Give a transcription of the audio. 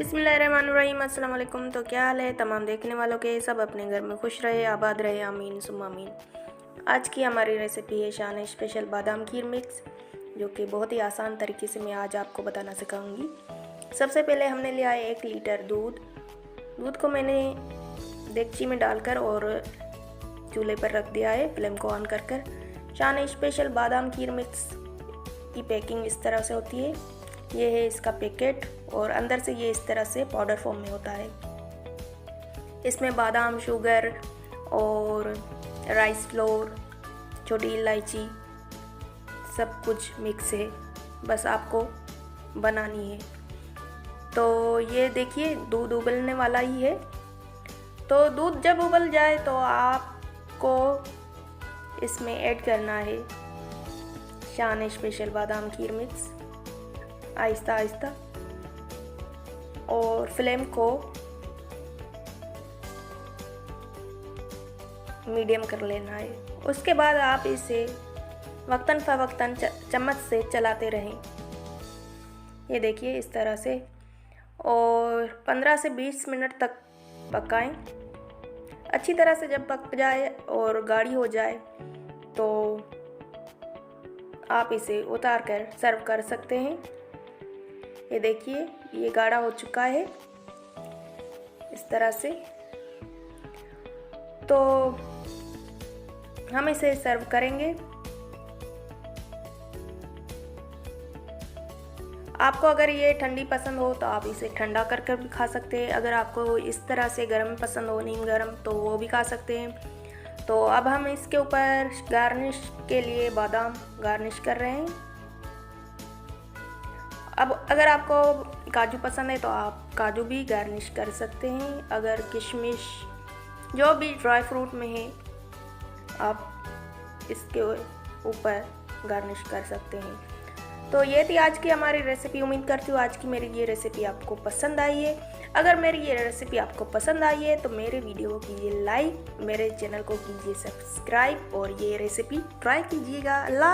बिस्मिल्लाहिर्रहमानिर्रहीम। अस्सलाम वालेकुम। तो क्या हाल है तमाम देखने वालों के, सब अपने घर में खुश रहे, आबाद रहे, आमीन सुम्मा आमीन। आज की हमारी रेसिपी है शान स्पेशल बादाम खीर मिक्स, जो कि बहुत ही आसान तरीके से मैं आज आपको बताना सिखाऊंगी। सबसे पहले हमने लिया है 1 लीटर दूध को मैंने देगची में डालकर और चूल्हे पर रख दिया है, फ्लेम को ऑन कर। शान स्पेशल बादाम खीर मिक्स की पैकिंग इस तरह से होती है। ये है इसका पैकेट और अंदर से ये इस तरह से पाउडर फॉर्म में होता है। इसमें बादाम, शुगर और राइस फ्लोर, छोटी इलायची सब कुछ मिक्स है, बस आपको बनानी है। तो ये देखिए दूध उबलने वाला ही है। तो दूध जब उबल जाए तो आपको इसमें ऐड करना है शान स्पेशल बादाम खीर मिक्स आहिस्ता आहिस्ता, और फ्लेम को मीडियम कर लेना है। उसके बाद आप इसे वक्तन फ़वक्तन चम्मच से चलाते रहें। ये देखिए इस तरह से, और 15 से 20 मिनट तक पकाएं। अच्छी तरह से जब पक जाए और गाढ़ी हो जाए तो आप इसे उतार कर सर्व कर सकते हैं। ये देखिए ये गाढ़ा हो चुका है इस तरह से। तो हम इसे सर्व करेंगे। आपको अगर ये ठंडी पसंद हो तो आप इसे ठंडा कर भी खा सकते हैं। अगर आपको इस तरह से गर्म पसंद हो, नीम गर्म, तो वो भी खा सकते हैं। तो अब हम इसके ऊपर गार्निश के लिए बादाम गार्निश कर रहे हैं। अब अगर आपको काजू पसंद है तो आप काजू भी गार्निश कर सकते हैं। अगर किशमिश, जो भी ड्राई फ्रूट में है, आप इसके ऊपर गार्निश कर सकते हैं। तो ये थी आज की हमारी रेसिपी। उम्मीद करती हूँ आज की मेरी ये रेसिपी आपको पसंद आई है। अगर मेरी ये रेसिपी आपको पसंद आई है तो मेरे वीडियो को कीजिए लाइक, मेरे चैनल को कीजिए सब्सक्राइब और ये रेसिपी ट्राई कीजिएगा। अल्लाह।